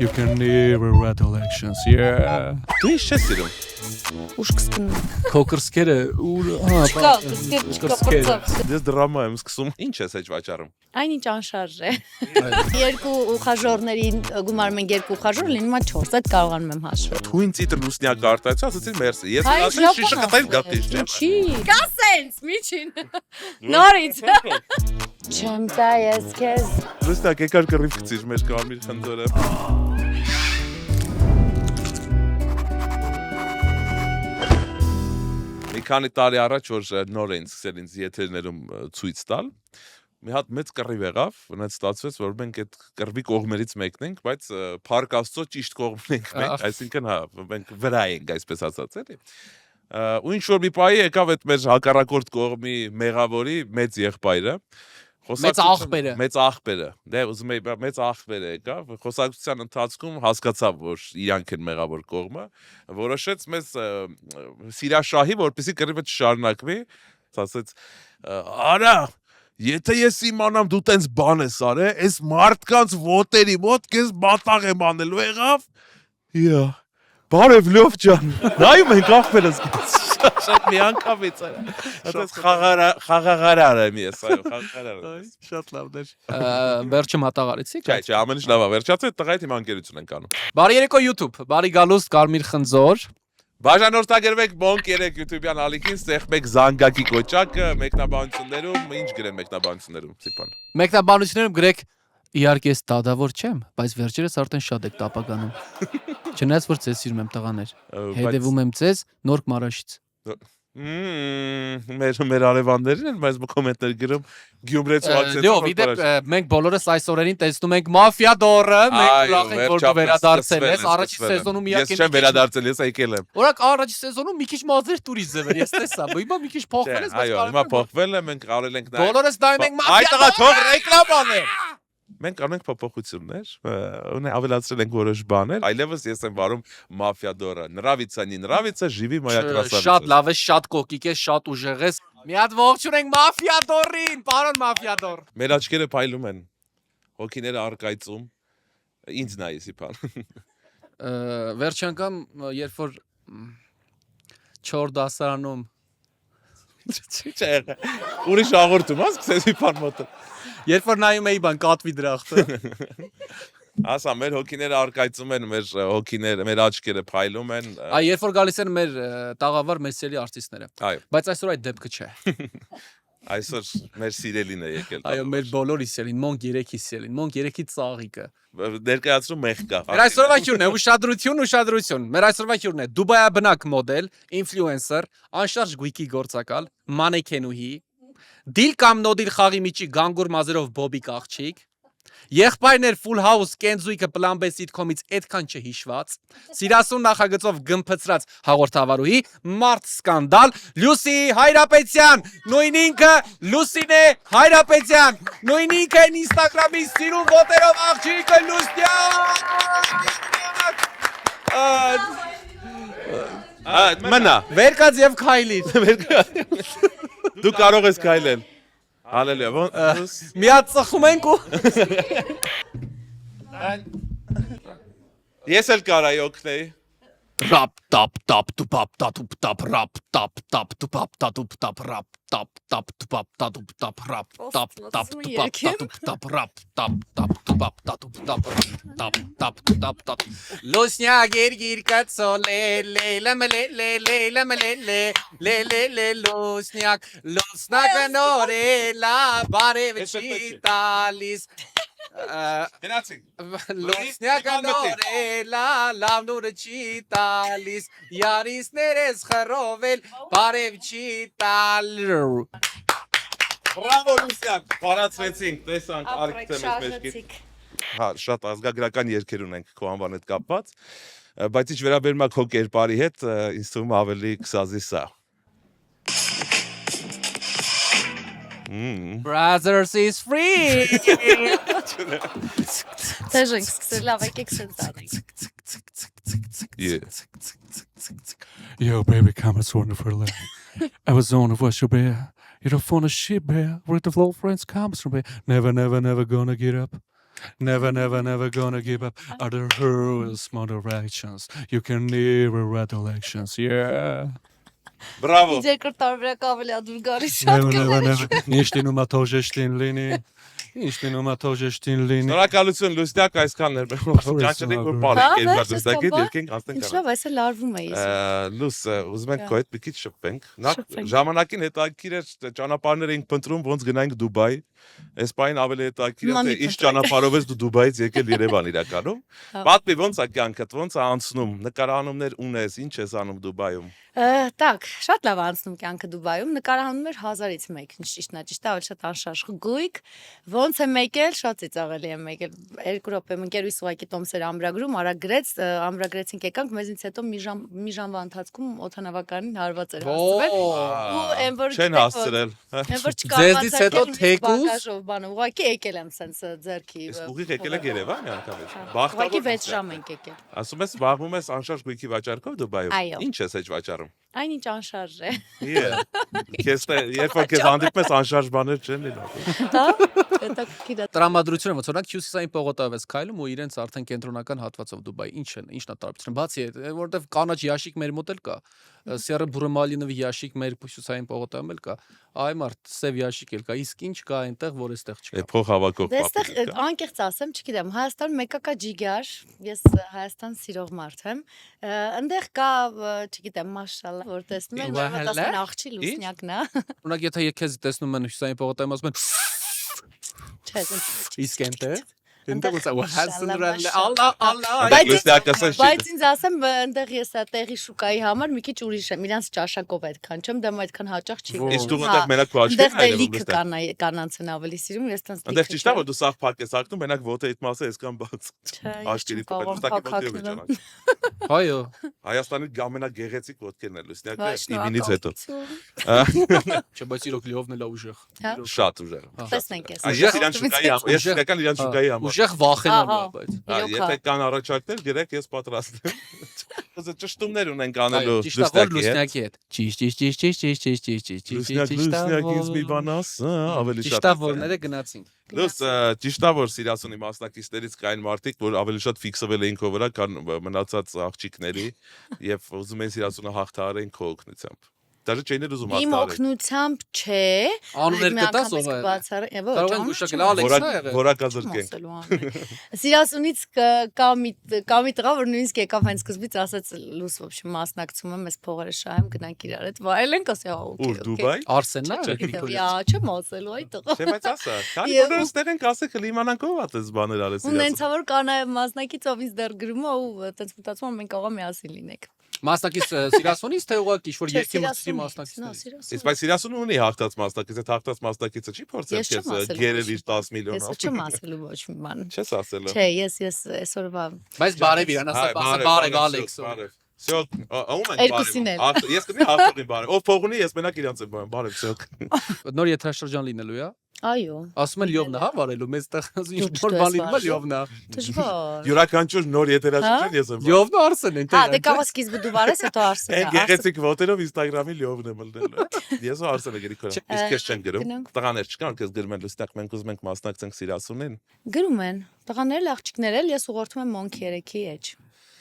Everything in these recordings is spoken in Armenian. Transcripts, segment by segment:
you can never recollections. Yeah. Դու ինչ ես սիրում։ Ուշ կսկնում։ Քոկրսկերը Չկա, չկա։ Ես դրամա եմ սկսում։ Ինչ ես հեչ վաճառում։ Այնինչ անշարժ է։ Երկու ուխաժորներին գումարում են երկու ուխաժոր, լինում է 4, այդ կարողանում եմ հաշվել։ Դու ինձ իդր լուսնյակ արտացա, ասացի մերսի։ Ես ասեցի շիշը կտայր գատիշ, չէ՞։ Չի։ Կա սենց, միջին։ Նորից։ Չեմ տա ես քեզ։ Լուսնյակ եկար կռիվ գցիր մեր կարմիր խնձորը։ Մի քանի տարի առաջ որ նոր էին սկսել ինձ եթերներում ցույց տալ, մի հատ մեծ կռիվ եղավ, այնց ստացվեց որ մենք այդ կռվի կողմերից մեկն ենք, բայց Փառք Աստծո ճիշտ կողմն ենք մենք, այսինքն հա, մենք վրա ենք, այսպես ասած, էլի։ Ու ինչ որ մի պահի եկավ այդ մեր հակառակորդ կողմի մեղավորի մեծ եղբայրը, Մեծ աղբերը։ Մեծ աղբերը։ Դե ուզում եի մեծ աղբերը եկավ, խոսակցության ընթացքում հասկացավ, որ իրանք են մեղավոր կողմը, որոշեց մեզ սիրաշահի, որպեսզի կռիվը չշարունակվի, ասաց. «Արա, եթե ես իմանամ դու տենց բան ես արել, այս մարդկանց ոտերի մոտ քեզ մատաղ եմ անելու եղավ»։ Իա։ Բարև լով ջան։ Նայում ենք աղբերս։ Շատ միանգամից է։ Այդպես խաղաղարար եմ ես, այո, խաղաղարար։ Շատ լավն էր։ Վերջը մատաղարեցիք։ Չէ, ամեն ինչ լավ է։ Վերջացել տղայդ հիմա անկերություն ենք անում։ Բարի երեկո YouTube, բարի գալուստ Կարմիր խնձոր։ Բաժանորդագրվեք Bonk 3 YouTube-յան ալիքին, ստեղծեք զանգակի կոճակը, մեկնաբանություններում, ինչ գրեն մեկնաբանություններում, Սիփան։ Մեկնաբանություններում գրեք իհարկե ես տադավոր չեմ, բայց վերջերս արդեն շատ եք տապականում։ Չնայած որ ձեզ սիրում եմ տղաներ։ Հետևում եմ ձեզ նոր մարաշից։ Մեր արևաններին են, բայց կոմենտներ գրում Գյումրեցու ակցենտը։ Լավ, իդեպ մենք բոլորս այս օրերին տեսնում ենք Մաֆիադորը, մենք ուրախ ենք որ դու վերադարձել ես, առաջի սեզոնում իհարկե։ Ես չեմ վերադարձել, ես եկել եմ։ Օրակ առաջի սեզոնում մի քիչ մազեր տուրիզմ էր, ես տեսա, հիմա մի քիչ փոխվել ես, բայց այո, հիմա փոխվել է, մենք արել ենք նայել։ բոլորս նայում ենք Այ տղա թող Մաֆիադորը։ ռեկլամ անե։ Մենք անում ենք փոփոխություններ, ավելացրել ենք որոշ բաներ։ Այլևս ես եմ վարում Մաֆիադորը։ Նравится, живи моя красавица։ Շատ լավ է, շատ կոկիկ է, շատ ուժեղ ես։ Մի հատ ողջուն ենք Մաֆիադորին, պարոն Մաֆիադոր։ Մեր աչքերը փայլում են։ Հոգիները արկայծում։ Ինձ նայի Սիփան։ Վերջ անգամ երբ որ 4 դասարանում Չէ, ուրիշ աղորդում, ասես Սիփան մոտը։ Երբ որ նայում էի բան կատվի դրախտը։ Ասա, մեր հոգիները արկայծում են, մեր հոգիները, մեր աչքերը փայլում են։ Այ երբ որ գալիս են մեր տաղավար մեր սիրելի արտիստները։ Այո։ Բայց այսօր այդ դեպքը չէ։ Այսօր մեր սիրելին է եկել։ Այո, մեր բոլորի սիրելին, Monk 3-ի սիրելին, Monk 3-ի ծաղիկը։ Ներկայացնում մեղկա։ Մեր այսօրվա հյուրն է ուշադրություն։ Մեր այսօրվա հյուրն է Դուբայաբնակ մոդել, ինֆլուենսեր, անշարժ գույքի գործակալ, մանեքենուհի, դիլ կամ նոդիլ խաղի միջի գանգուր մազերով բոբիկ աղջիկ, եղբայրներ Full House կենզույքը Plan B sitcom-ից այդքան չհիշված, Սիրասուն նախագծով գմփծրած հաղորդավարուհի, Մարդ սկանդալ, Լուսի Հայրապետյան, նույն ինքը Լուսինե Հայրապետյան, նույն ինքը Instagram-ի սիրուն ոտերով աղջիկը Լուսնյան։ Մնա։ Վերկաց եւ քայլիր։ Դու կարող ես քայլել։ Հալելույա։ Մի հատ ծխում ենք ու Ես էլ կարայի օգնեի։ Rap tap tap tu pap tatup tap rap tap tap tu pap tatup tap rap tap tap tu pap tatup tap rap tap tap tu pap tatup tap rap tap tap tu pap tatup tap tap tap tu tap tap Losnya gir katsole le losnyak losnaganore la barevchitalis Գնացինք։ Լոսնյականորե լավնուրը չի տալիս Յարիսներես խռովել բարև չի տալ Բրավո Լուսյան, բարացվեցինք, տեսանք արքտը մեզ մեջքից։ Հա, շատ ազգագրական երգեր ունենք քո անվան հետ կապված, բայց ինչ վերաբերում է քո կերպարի հետ, ինձ թվում է ավելի կսազի սա։ Brothers is free Թեժենք սկսել լավ եկեք սենց անենք։ Yo baby come it's wonderful I was on of what you bear You don't phone a shit bear With the flow friends comes from bear Never gonna get up Never gonna give up. Other heroes, moderations. You can never read elections. Yeah. Բրավո։ Երկրորդ տարբերակ ավելի ադուր գալիս շատ Never. Նիշտինում աթոժեշտին լինի։ Նիշտինում աթոժեշտին լինի։ Շնորհակալություն Լուսնյակ այսքան էր։ Ճանաչենք որ բանը կերպարդստակի երկենք ասենք Ինչ լավ, այսօր լարվում է ես։ Լուս ուզում ենք քո հետ մի քիչ շփվենք։ Ժամանակին հետաքրքիր է ճանապարհներ էինք փնտրում ոնց գնայինք Դուբայ։ Այս պայն ավելի հետաքրքիր է թե ինչ ճանապարհով ես դու Դուբայից եկել Երևան իրականում։ Պատմի ոնց է կյանքդ, ոնց է անցնում, նկարահանումներ ունես, ինչ ես անում Դուբայում։ Так, շատ լավ անցնում կյանքը Դուբայում, նկարահանում էր 1000-ից մեկ, ճիշտ է, ավելի շատ անշարժ գույք, ոնց եմ եկել, շատ ծիծաղելի եմ եկել, 2 րոպե ընկերուհիս ուղակի տոմսեր ամրագրում, արագրեց, ամրագրեցինք եկանք, մեզնից հետո մի ժամվա ընթացքում օդանավականին հարված էր հասցվել, ու այն որ Չեն հասցրել։ այն որ Ձեզնից հետո թեկուզ բակաժով բանը, ուղակի եկել եմ սենց ձեռքի։ Ես ուղիղ եկել եք Երևան անգամից։ Ուղղակի 6 ժամ ենք եկել։ Ասում ես զբաղվում ես անշարժ գույքի վաճառքով Դուբայում։ Այո։ Ինչ ես այդ վաճառում։ Այնինչ անշարժ է։ Քեզ երբ որ քեզ հանդիպում ես անշարժ բաներ չեն լինում։ Հա։ Հետաքրքիր է։ տրամադրությունը ոնց օրինակ Հյուսիսային պողոտայով ես քայլում ու իրենց արդեն կենտրոնական հատվածով Դուբայ ինչն է տարբերությունը բացի այդ որովհետև կանաչ ящик մեր մոտ էլ կա Սիառա Բուրմալինովի ящик մեր Հյուսիսային պողոտայում էլ կա այ մարդ սև ящик էլ կա իսկ ինչ կա այնտեղ որ էստեղ չկա Փող հավաքող Դեստեղ անկեղծ ասեմ, չգիտեմ, Հայաստանում մեկը կա ջիգար, ես Հայաստան սիրող մարդ եմ։ Այնտեղ կա, չգիտեմ, մաշալլա, որ տեսնում են, ասեն աղջի լուսնյակն է։ օրինակ եթե քեզ տեսնում են Հյուսիսային պողոտայում ասում են Չէ, իսկ այնտեղ Այնտեղ ուսա Ալլա Բայց ինձ ասեմ, այնտեղ ես տեղի շուկայի համար մի քիչ ուրիշ եմ, իրանց ճաշակով այդքան չեմ, դեմ այդքան հաճախ չի։ Իսկ դու մտակ մենակ քո աչքերն այլևս լիքը կանանց են ավելի սիրում, ես տենց Այնտեղ ճիշտ է որ դու սաղ փակ ես ակնում, մենակ ոտը այդ մասը այսքան բաց։ Աչքերի տակ Այո Հայաստանի ամենագեղեցիկ ոտքերն են լուսնյակը իվինից հետո։ Չէ, բայց իրոք լիովն էլ ուժեղ։ Շատ ուժեղ։ Տեսնենք ես։ Ես իրան շուկայի համար, ես իրական իրան շուկայի համար։ Ուժեղ վախենամ բայց։ Եթե կան առաջարկներ, գրեք ես պատրաստ եմ։ Ճշտումներ ունենք անելու լուսնյակի հետ։ Ճիշտ։ Լուսնյակից մի բան ասա, ավելի շատ։ Ճիշտավորները գնացինք։ Լույս ճիշտ է որ Սիրասունի մասնակիցներից կային մարդիկ, որ ավելի շատ ֆիքսվել էին քո վրա, քան մնացած աղջիկների եւ ուզում էին Սիրասունը հաղթահարեն քո օգնությամբ։ Դաժե չէին ուզում Իմ հաղթահարեն։ օգնությամբ չէ։ Անուններ կտաս ով է։ Կարող են գուշակել Ալեքսն է եղել։ Որակազրկենք։ Սիրասունից կա մի տղա, որ նույնիսկ եկավ հենց սկզբից ասաց լույս ոբշ մասնակցում եմ, ես փողերը շահեմ, գնանք իրար հետ վայելենք, ասի հա օքեյ։ Ուր Դուբայ։ Արսենն է։ Յա, չեմ ասելու այդ տղա։ Չէ, բայց ասա։ Քանի որ այստեղ են ասեք լիմանանք ով է դες բաներ արես։ Ու նենց որ կանա մասնակից ով ինձ դեռ գրում է ու այտենց մտածում եմ մենք աղա միասին լինենք։ Մասնակից Սիրասունից թե ուղղակի ինչ որ երկի մտքի մասնակիցներից։ Իսկ բայց Սիրասունը ունի հաղթած մասնակից, այդ հաղթած մասնակիցը չի փորձել քեզ գերել իր 10 միլիոն։ Ես չեմ ասելու ոչ մի բան։ Չես ասելու։ Չէ, ես այսօրվա Բայց բարև իրան ասա, բարև Ալեքս։ Всё, ում են Երկուսին էլ։ Ես կնի հաղթողին բարև։ Ով փող ունի, ես մենակ իրանց եմ բարև, всё։ Նոր եթերաշրջան լինելու է։ Այո։ Ասում են լիովնա, հա, վարելու, մեզ տեղ ինչ նոր բան լինում է լիովնա։ Դժվար։ Յուրաքանչյուր նոր եթերաշրջան ես եմ։ Լիովնա Արսեն են։ Հա, դե կարող սկիզբը դու վարես, հետո Արսենը։ Այն գեղեցիկ ոտերով Instagram-ի լիովն եմ ըլնել։ Ես ու Արսենը գերի քո։ Իսկ քեզ չեն գրում։ Տղաներ չկան, քեզ գրում են լույստակ, մենք ուզում ենք մասնակցենք Սիրասունին։ Գրում են։ Տղաներն աղջիկներ էլ, ես ուղղորդում եմ Monkey 3-ի էջ։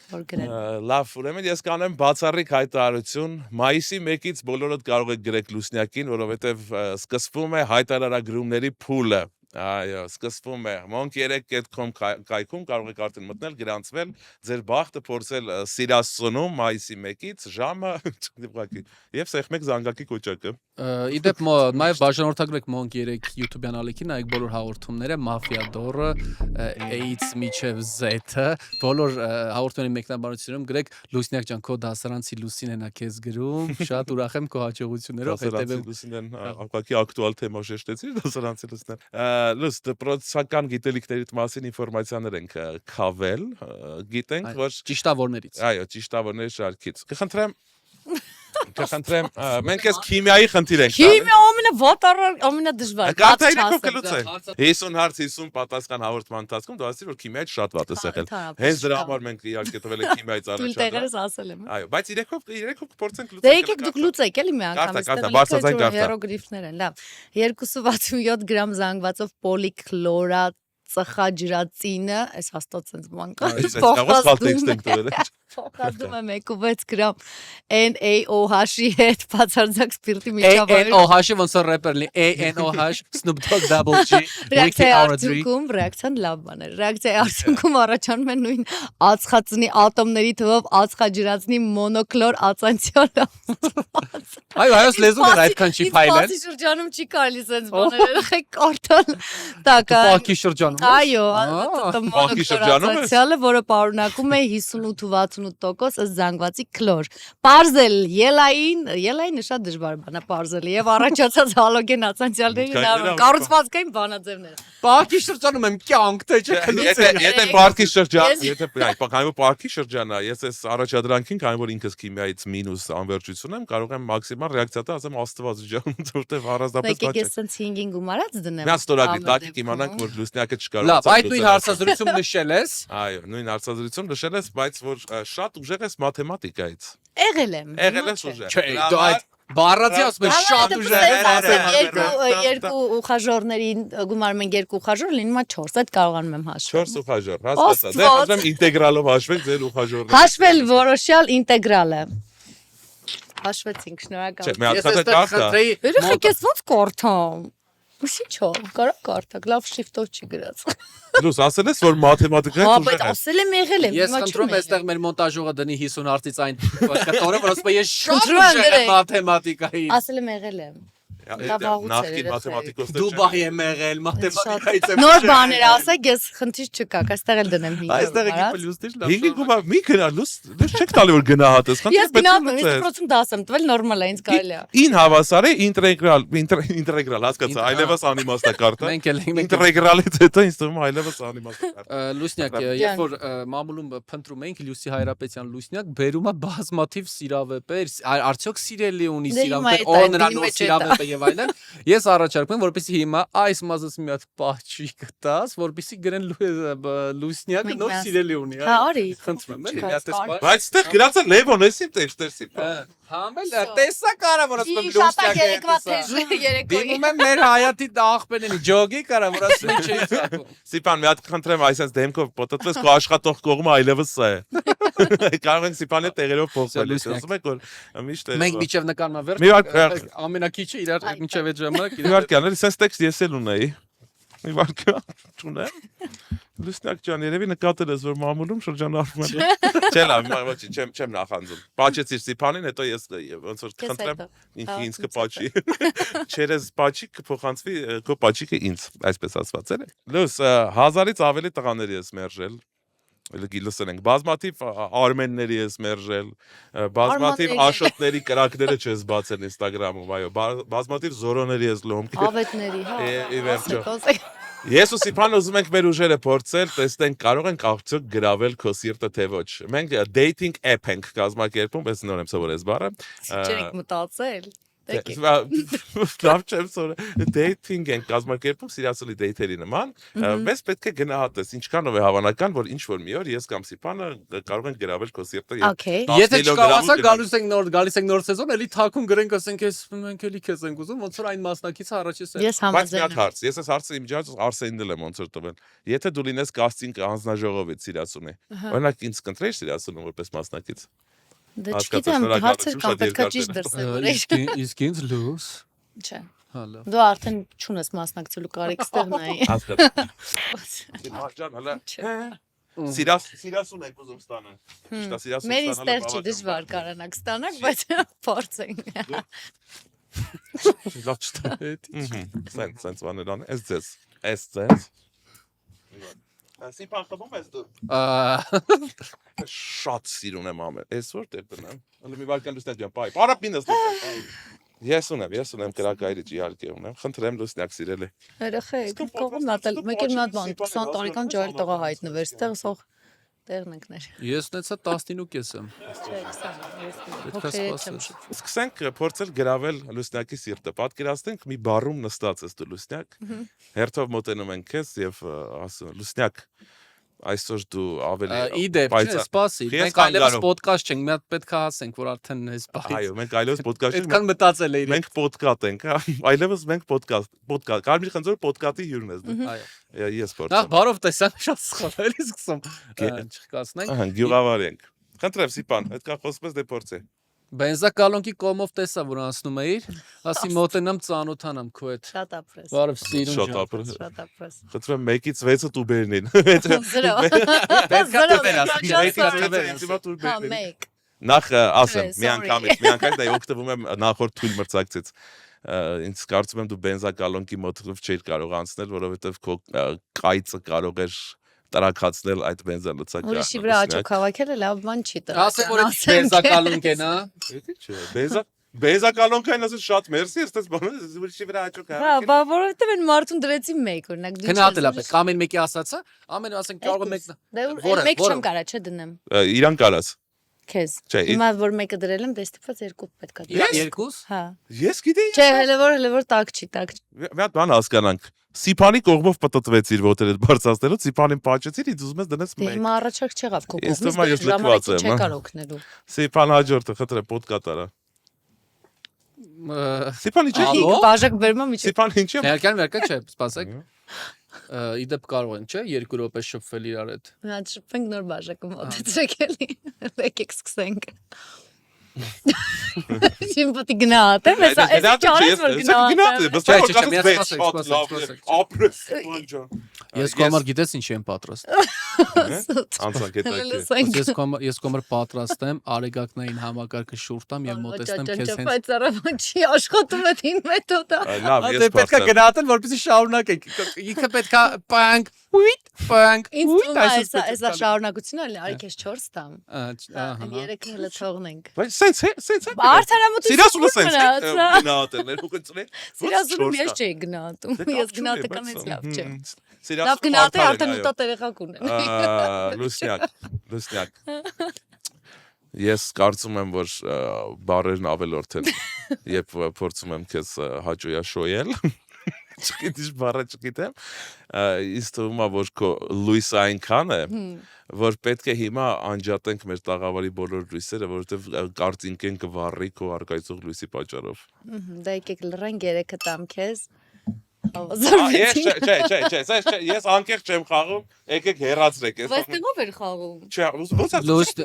Որ գրեն։ Լավ, ուրեմն ես կանեմ բացառիկ հայտարարություն։ Մայիսի 1-ից բոլորդ կարող եք գրել Լուսնյակին, որովհետև սկսվում է հայտարարագրումների փուլը։ Այո, սկսվում է monkey3.com կայքում կարող եք արդեն մտնել, գրանցվել, ձեր բախտը փորձել Սիրասունում մայիսի 1-ից ժամը եւ սեղմեք զանգակի կոճակը։ Իդեպ նաև բաժանորդագրեք Monkey 3 YouTube-յան ալիքին, նայեք բոլոր հաղորդումները, Mafia Dor-ը, A-ից մինչև Z-ը, բոլոր հաղորդումների մեկնաբանություններում գրեք Լուսնյակ ջան, քո դասարանցի Լուսինեն է քեզ գրում, շատ ուրախ եմ քո հաջողություններով, հետևեմ Լուսինեն ակակի ակտուալ թեմա շեշտեցի դասարանցի Լուսինեն։ Լույս դպրոցական գիտելիքների մասին ինֆորմացիաներ ենք քավել, գիտենք, որ ճիշտավորներից։ Այո, ճիշտավորների շարքից։ Կխնդրեմ, մենք ես քիմիայի խնդիր ենք։ Քիմիա ամենադժվար։ Կարտայինով կլուծե։ 50 հարց 50 պատասխան հաղորդման ընթացքում դու ասի որ քիմիայի շատ վատ է եղել։ Հենց դրա համար մենք իհարկե տվել ենք քիմիայից առաջ։ Դու տեղերս ասել եմ։ Այո, բայց երեքով կփորձենք լուծել։ Դե եկեք դուք լուծեք էլի մի անգամ, հիերոգրիֆներ են, լավ։ 267 գրամ զանգվածով պոլիկլորա ծխաջրածինը, այս հաստատ sense բան կա։ Այս կարող սխալ տեքստ ենք տվել։ Փոխադրում եմ 1.6 գրամ NaOH-ի հետ բացարձակ սպիրտի միջավայրում։ ANOH-ը ոնց որ рэպերն է ANOH Snoop Dogg Double G Ricky Ռեակցիայի Audrey արդյունքում ռեակցիան լավ բան է։ Ռեակցիայի արդյունքում առաջանում է նույն ածխածնի ատոմների թվով ածխաջրածնի մոնոկլոր ածանցիալը։ Այո, հայոց լեզուն էր այդքան չի փայլել։ Պասի շրջանում չի կարելի sense բաներ երեխեք կարդալ։ Տակա։ Պակի շրջանում։ Այո, Պակի շրջանում է։ ածանցիալը, որը պարունակում է 58-68% ըստ զանգվածի քլոր։ Պարզել ելային շատ դժվար բան է պարզել եւ առաջացած հալոգեն ածանցիալների կառուցվածքային բանաձևները։ Պակի շրջանում եմ կյանք թե չէ։ Եթե պարկի շրջան, եթե քանի որ պարկի շրջանա, ես այս առաջադրանքին, քանի որ ինքս քիմիայից մինուս անվերջություն եմ, կարող եմ մաքսիմալ ռեակցիա տալ, ասեմ Աստված ջան, որտեվ առանձնապես Եկեք բաց ես sense 5-ին գումարած դնեմ։ Նա ստորագրի տակիկ իմանանք, որ լուսնյակը չկարողացավ։ Լավ, այդ նույն հարցազրույցում նշել ես։ Այո, նույն հարցազրույցում նշել ես, բայց որ շատ ուժեղ ես մաթեմատիկայից։ Եղել եմ։ Եղել ես ուժեղ։ Չէ, դու այդ բառացի ասում ես շատ ուժեղ։ Երկու ուխաժորների գումարում են երկու ուխաժոր, լինում է 4, այդ կարողանում եմ հաշվել։ 4 ուխաժոր, հասկացա։ Դե հաշվեմ ինտեգրալով հաշվեք ձեր ուխաժորները։ Հաշվել որոշյալ ինտեգրալը։ Հաշվեցինք, շնորհակալ։ Չէ, մի հատ կարդա։ Երեխեք ես ոնց կարդամ։ Ուսիչո, կարա կարդակ, լավ շրիֆտով չի գրած։ Լույս, ասել ես, որ մաթեմատիկայից Հա, ուժեղ բայց ես։ ասել եմ եղել եմ, Ես հիմա խնդրում եմ չեմ այստեղ մեր մոնտաժողը դնի 50 հարտից այն կտորը, որ ասում է ես շատ Խնդրում եմ ուժեղ եմ դրեք։ մաթեմատիկայի։ ասել եմ եղել եմ։ Նախկին մաթեմատիկոսներ Դուբայ եմ եղել, մաթեմատիկայից եմ։ Նոր բաներ ասեք, ես խնդիր չկա, այստեղ էլ դնեմ 5։ Այստեղ եկի պլյուսներ լավ։ Հինգի գումար մի գնա, լույս չեք տալի որ գնահատես, Ես գնամ, ես պրոցենտ դաս եմ տվել, նորմալ է, ինձ կարելի է։ Ին հավասար է ինտեգրալ, հասկացա, այլևս անիմաստ է կարդա։ Մենք էլ ենք Ինտեգրալից հետո ինձ թվում է այլևս անիմաստ է կարդա։ Լուսնյակ, երբ որ մամուլում փնտրում ենք Լյուսի Հայրապետյան Լուսնյակ, բերում է բազմաթիվ սիրավեպեր, արդյոք սիրելի ունի սիրավեպեր, օ նրան նոր սիրավեպ է եւ այլն։ Ես առաջարկում եմ, որպեսզի հիմա այս մազս մի հատ պահճի կտաս, որպեսզի գրեն Լուսնյակը նոր սիրելի ունի։ Հա, արի։ Խնդրում եմ, մի հատ էս Բայց այդտեղ գրած է Լևոն, էսի տեքստերսի։ Համել տեսա կարա որ ասում եմ Շատակ Լուսնյակը։ երեկվա թեժ երեկոյի։ Դիմում եմ մեր հայատի աղբերին ջոգի կարա որ ասում եմ չի ցակում։ Սիպան մի հատ խնդրեմ, այսպես դեմքով պոտոտվես քո աշխատող կողմը այլևս սա է։ Կարող ենք Սիպանի տեղերով փոխվել։ Ասում եք որ միշտ է։ Մենք միջև նկարმა Մի վերջ վար ամենակիչը իրար միջև այդ ժամանակ մի վար կանել, սենց տեքստ ես էլ ունեի։ Մի վար չունեմ։ Լուսնյակ ջան, երևի նկատել ես որ մամուլում շրջանառվում է։ Չէ, լավ, ոչի, չեմ նախանձում։ Պաչեցիր Սիփանին, հետո ես ոնց որ խնդրեմ ինձ կպաչի։ Չերես պաչի կփոխանցվի քո պաչիկը ինձ, այսպես ասված էլ։ Լույս 1000-ից ավելի տղաների ես մերժել։ Լսել ենք բազմաթիվ արմենների ես մերժել, բազմաթիվ աշոտների կրակները չես բացել Instagram-ում, այո, բազմաթիվ զորոների ես լոմք։ Ավետների, հա։ Ի վերջո։ Ես ու Սիփանը ուզում ենք մեր ուժերը փորձել, տեսնենք կարող ենք արդյոք գրավել քո սիրտը թե ոչ։ Մենք dating app ենք կազմակերպում, ես նոր եմ սովորել այս բառը։ Չենք մտածել։ Լավ չեմ սովորել։ Dating ենք կազմակերպում սիրասելի դեյթերի նման։ Մեզ պետք է գնահատես ինչքանով է հավանական, որ ինչ որ մի օր ես կամ Սիփանը կարող ենք գրավել քո սիրտը։ Եթե չկարողացա գալիս ենք նոր սեզոն, էլի թակում գրենք, ասենք ես մենք էլի քեզ ենք ուզում, ոնց որ այն մասնակիցը առաջ է։ Ես Բայց մի համաձայն հատ հարց, ես այս հարցը իմ ջանց Արսենին եմ ոնց որ տվել։ Եթե դու լինես կաստինգ հանձնաժողովից սիրասունի, օրինակ ինձ կընտրեիր սիրասունը որպես մասնակից։ Դե չգիտեմ, հարցեր կան, պետքա ճիշտ դրսևորեի։ Իսկ ինձ լուս։ Չէ։ Հա լավ։ Դու արդեն չունես մասնակցելու կարիք ստեղ նայի։ Հասկացա։ Ջան, հələ սիրասուն եք ուզում ստանալ։ Ճիշտ է, սիրասուն Մեր ստանալը ստեղ չի դժվար կարանակ ստանանք, բայց փորձենք։ լավ չտա։ Սենց վաներան, էս ձեզ։ Սիփան խմում ես դու։ Շատ սիրուն եմ ամեն։ Էս որտեղ դնեմ։ Հələ մի վարքան լուսնյակ ջան, բայ։ Արա պինես լուսնյակ։ Ես ունեմ կրակայրիչ իհարկե ունեմ։ Խնդրեմ լուսնյակ սիրելի։ Երեխեք, կողմ նատել, մեկ էլ մի հատ բան 20 տարեկան ջահել տղա հայտնվեր, ստեղ սող տեղն ընկներ։ Ես ունեցա 19.5 եմ։ Չէ, 20։ Պետք է սպասել։ Սկսենք փորձել գրավել լուսնյակի սիրտը։ Պատկերացնենք մի բարում նստած ես դու լուսնյակ։ Հերթով մոտենում ենք քեզ եւ ասում լուսնյակ Այսօր դու ավելի Իդեպ, չէ, սպասի։ Ես Մենք այլևս կանգարում։ ոդկաստ չենք, մի հատ պետք է հասենք, որ արդեն այս բաղից։ Այո, մենք այլևս ոդկաստ չենք, Այդքան մտածել էի։ մենք ոդկաստ ենք, հա։ Այլևս մենք ոդկաստ։ Կարմիր խնձոր ոդկասթի հյուրն ես դու։ Այո։ Ես Նախ փորձեմ։ բարով տեսան, շատ սխալ էլի սկսում։ Չկասնենք։ Ահա, գյուղավար ենք։ Խնդրեմ, Սիպան, այդքան խոսում ես դե փորձե։ Բենզակալոնքի կողմով տեսա, որ անցնում էիր, ասի մոտենամ ծանոթանամ քո հետ։ Շատ ապրես։ Բարև սիրուն Շատ ջան։ ապրես։ Շատ ապրես։ Խնդրեմ 1-ից 6-ը դու բերնին։ Զրո։ Պետք է տվել ասի, Շատ պետք է sorry. տվել Ինձ դու Հա, բերնին։ մեկ։ Նախ ասեմ, Sorry. մի անգամ դա օգտվում եմ նախորդ թույլ մրցակցից։ Ինձ կարծում եմ դու բենզակալոնքի մոտով չէիր կարող անցնել, որովհետև քո կայծը կարող էր տրակացնել այդ բենզալուծակը։ Ուրիշի վրա աճոք հավաքելը լավ բան չի տա։ Ասեմ, որ այդ բենզակալոնք են, հա։ Էդի չէ, բենզակալոնքային ասես շատ մերսի, այստեղ բանը ուրիշի վրա աճոք Հա, բա որովհետև այն մարդուն դրեցի մեկ, օրինակ դու Գնահատելա պետք, ամեն մեկի ասածը, ամեն ասենք կարող է մեկն։ Դե մեկ չեմ կարա չէ դնեմ։ Իրան կարած։ Քեզ։ Չէ, Հիմա որ մեկը դրել եմ, դե ստիպված երկու պետք է դրեմ։ Երկուս։ Հա։ Ես գիտեի։ Չէ, հələ որ տակ չի, տակ չի։ Մի հատ բան հասկանանք։ Սիփանի կողմով պտտվեցիր ոտերդ բարձրացնելով, Սիփանին պաճեցիր, ինձ ուզում ես դնես Դե մեկ։ հիմա առաջարկ չեղավ քո Ես կողմից, թվում է, ես լքված եմ, հա։ չեկար օգնելու։ Սիփան հաջորդը խնդրեմ պոդկատարա։ Սիփան ինչ է։ Ալո։ Իք բաժակ բերմա միջի։ Սիփան ինչ է։ Ներկան չէ, սպասեք։ Իդեպ կարող են, չէ, 2 րոպե շփվել իրար հետ։ Նա շփենք նոր բաժակը մոտեցրեք էլի։ Եկեք սկսենք։ Իմ պիտի գնահատեմ, այս ճարես որ գնահատեմ։ Բայց Չէ, չէ, մի հատ սպասեք։ ապրես Սիփան ջան։ Ես կոմար գիտես ինչ եմ պատրաստ։ Անցանք այդ։ Ես կոմար պատրաստ եմ արեգակնային համակարգը շուրտամ եւ մոտեցնեմ քեզ հենց։ Բայց արավան չի աշխատում այդ ին մեթոդը։ Լավ, Դե ես պետքա պատրաստ։ գնահատեն, որպեսզի շարունակենք։ Ինքը պետքա պանկ, պանկ, Ինձ թվում է այսա շարունակությունը էլի արի քեզ 4 տամ։ ահա։ 3 հələ թողնենք։ Բայց սենց։ Արդարամտություն Սիրասունը սենց մնացա։ գնահատել, ուղղակի։ Սիրասունում ես չէի գնահատում։ Դե Ես գնահատականից լավ չէ։ Լավ Սիրասուն գնահատե արդեն 8 տեղակ ունեմ։ Լուսնյակ։ Ես կարծում եմ, որ բարերն ավելորդ են, երբ փորձում եմ քեզ հաճոյա շոյել։ Չգիտես բառը չգիտեմ։ Իսկ թվում է, որ քո լույսը այնքան է, որ պետք է հիմա անջատենք մեր տաղավարի բոլոր լույսերը, որովհետև կարծինք են կվառի քո արկայծող լույսի պատճառով։ Դա եկեք լռենք 3-ը տամ քեզ։ Ես անկեղծ չեմ խաղում, եկեք հեռացրեք։ Բայց տեղով էր խաղում։ Չէ, ո՞նց է։ Լուստ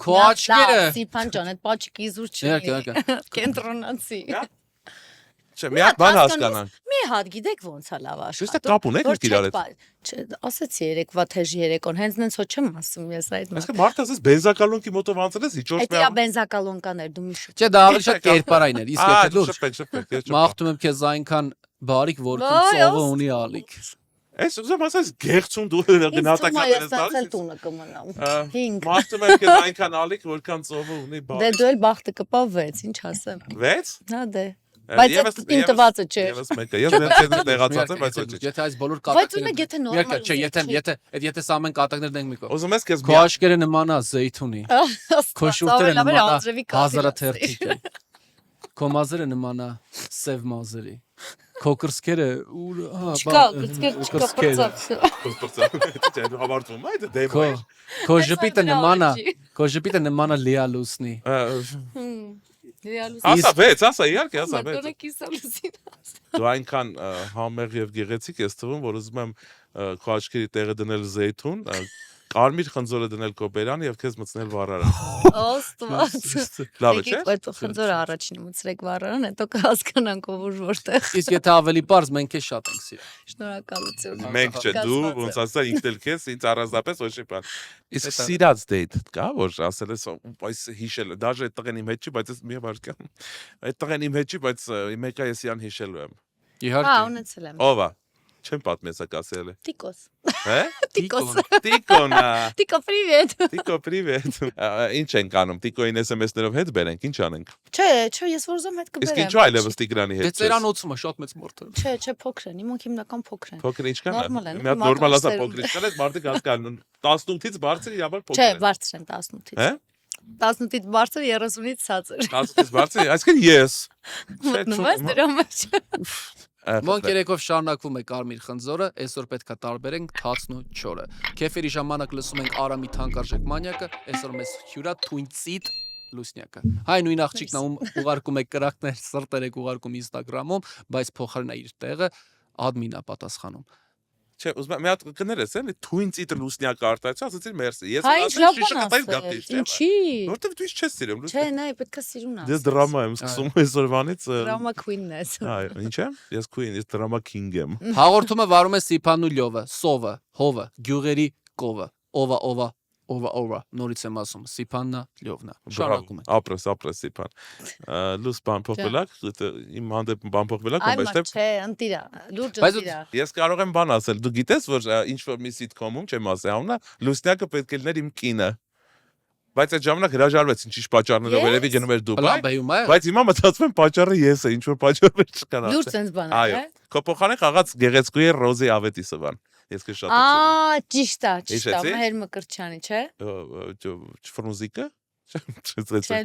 Քո աչքերը Սիփան ջան, այդ պաչիկի իզուր Եկա։ չի։ Կենտրոնացի։ Չէ, մի հատ բան հասկանանք։ Մի հատ գիտեք ոնց է լավ Ճիշտ է, աշխատում։ կապ ունեք Որ իրար հետ։ Չէ, ասացի երեկվա թեժ երեկոն, հենց նենց հո չեմ ասում ես այդ Այսինքն մարդը ասես բենզակալոնքի մոտով անցել ես, իջորջ Այդ իա բենզակալոնկաներ դու մի շուտ։ Չէ, դա ավելի շատ կերպարային էր, իսկ եթե լուրջ շփեք, ես մաղթում եմ քեզ այնքան բարիք, որ Վայ, ծովը ունի ալիք։ Այս ուզում ասես գեղցուն դու գնահատական ես ես ցել տալիս։ տունը կմնամ։ 5 Մաղթում եմ քեզ այնքան ալիք, որքան ծովը ունի Դե բարիք։ դու էլ բախտը կպավ 6, ինչ ասեմ։ 6 Հա դե։ Բայց այդ իմ տվածը չէ։ Եվս մեկը, ես վերջերս տեղացած եմ, բայց ոչ։ Եթե այս բոլոր Բայց ունեք եթե նորմալ։ Չէ, եթե սա ամեն կատակներ դենք մի կողմ։ Ուզում ես քեզ Քո աշկերը նմանա զեյթունի։ Քո շուրթերը նմանա հազարաթերթիկ է։ Քո մազերը նմանա սև մազերի։ Քո կրսկերը Չկա, կրծքեր չկա։ Չէ, դու հավարտվում ես, դա դեմ Քո է։ քո ժպիտը նմանա լիա լուսնի։ Ասա 6, ասա իհարկե, ասա 6։ Մատոնը կիսալուսին։ Դու այնքան համեղ եւ գեղեցիկ ես թվում, որ ուզում եմ քո աչքերի տեղը դնել զեյթուն, կարմիր խնձորը դնել կոպերան եւ քեզ մտցնել վառարան։ Ոստված։ Լավ է, չէ՞։ Այդ խնձորը առաջինը մցրեք վառարան, հետո կհասկանանք ով որտեղ։ Իսկ եթե ավելի པարզ մենք քեզ շատ ենք սիրում։ Շնորհակալություն։ Մենք չէ, դու ոնց ասա ինքն էլ քեզ ինձ առանձնապես ոչ բան։ Իսկ սիրած դեյթ կա, որ ասել ես այս հիշել, դաժե այդ տղեն իմ հետ չի, բայց ես մի վարքան։ Այդ տղեն իմ հետ չի, բայց մեկը ես իրան հիշելու եմ։ Հա, Իհարկե։ ունեցել եմ։ Ո՞վ է։ Չեմ պատմես ակասել է։ Տիկոս։ Հե։ Տիկոս։ Տիկոնա։ Տիկո, պրիվետ։ Տիկո, պրիվետ։ Ինչ ենք անում։ Տիկոին SMS-ներով հետ բերենք, ինչ անենք։ Չէ, ես որ ուզում հետ Իսկ կբերեմ։ ինչու այլևս Տիգրանի Դե հետ։ ծերանոցում է շատ մեծ մորթ։ Չէ, փոքր են, իմ հիմնական փոքր են։ Փոքր ինչքան է։ Նորմալ են, Մի հատ նորմալ ասա փոքր ինչքան է, մարդիկ հասկանում 18-ից բարձր իրավար փոքր Չէ, է։ բարձր են 18-ից։ Հե։ 18-ից բարձր, 30-ից ցածր։ 18-ից բարձր, այսինքն ես։ Մտնում ես դրա մեջ։ Մոնք երեկով շարունակվում է Կարմիր խնձորը, այսօր պետքա տարբերենք թացն ու չորը։ Քեֆերի ժամանակ լսում ենք Արամի թանկարժեք մանյակը, այսօր մեզ հյուրա թույնցիտ լուսնյակը։ Հայ նույն աղջիկն ում ուղարկում է կրակներ, սրտեր եք ուղարկում Instagram-ում, բայց փոխարենը իր տեղը admin-ա պատասխանում։ Չէ, ուզում եմ մի հատ կներես, էլի թույն ծիտրը լուսնյակ արտացա, ասեցի մերսի։ Ես Հայ ասեցի ինչ շիշը լավ կտայի բան գապտի, ասել։ Ինչի։ Որտեվ դու չես սիրում Չէ, լուսնյակ։ նայ, պետքա սիրուն ասես։ Ես դրամա եմ սկսում այսօրվանից։ Դրամա queen-ն ես։ Այ, ինչ եմ։ Ես queen, ես դրամա king եմ։ Հաղորդումը վարում է Սիփանն ու Լյովը, Սովը, Հովը, Գյուղերի կովը, ովա, նորից եմ ասում, Սիփաննա, Լյովնա։ Շարունակում ենք։ Ապրես Սիփան։ Լուս բան փոխվելակ, իմ հանդեպ բան փոխվելակ, Այ բայց չէ, ընտիրա, լուրջ Բայց ընտիրա։ ես կարող եմ բան ասել։ Դու գիտես, որ ինչ որ մի sitcom-ում չեմ ասի անունը, լուսնյակը պետք է լիներ իմ կինը։ Բայց այդ ժամանակ հրաժարվեցին ճիշտ պատճառներով, երևի գնում էր Դուբայ։ Լաբեյում է։ Բայց հիմա մտածում եմ պատճառը ես եմ, ինչ որ պատճառներ չկան։ Լուրջ sense բան Այո։ է։ Քո փոխանակ խաղաց գեղեցկուի Ռոզի Ավետիսովան։ Ես քեզ շատ Ա, ճիշտ է, Հիշեցի՞։ Մհեր Մկրտչյանի, չէ։ Ֆրունզիկը։ Չէ,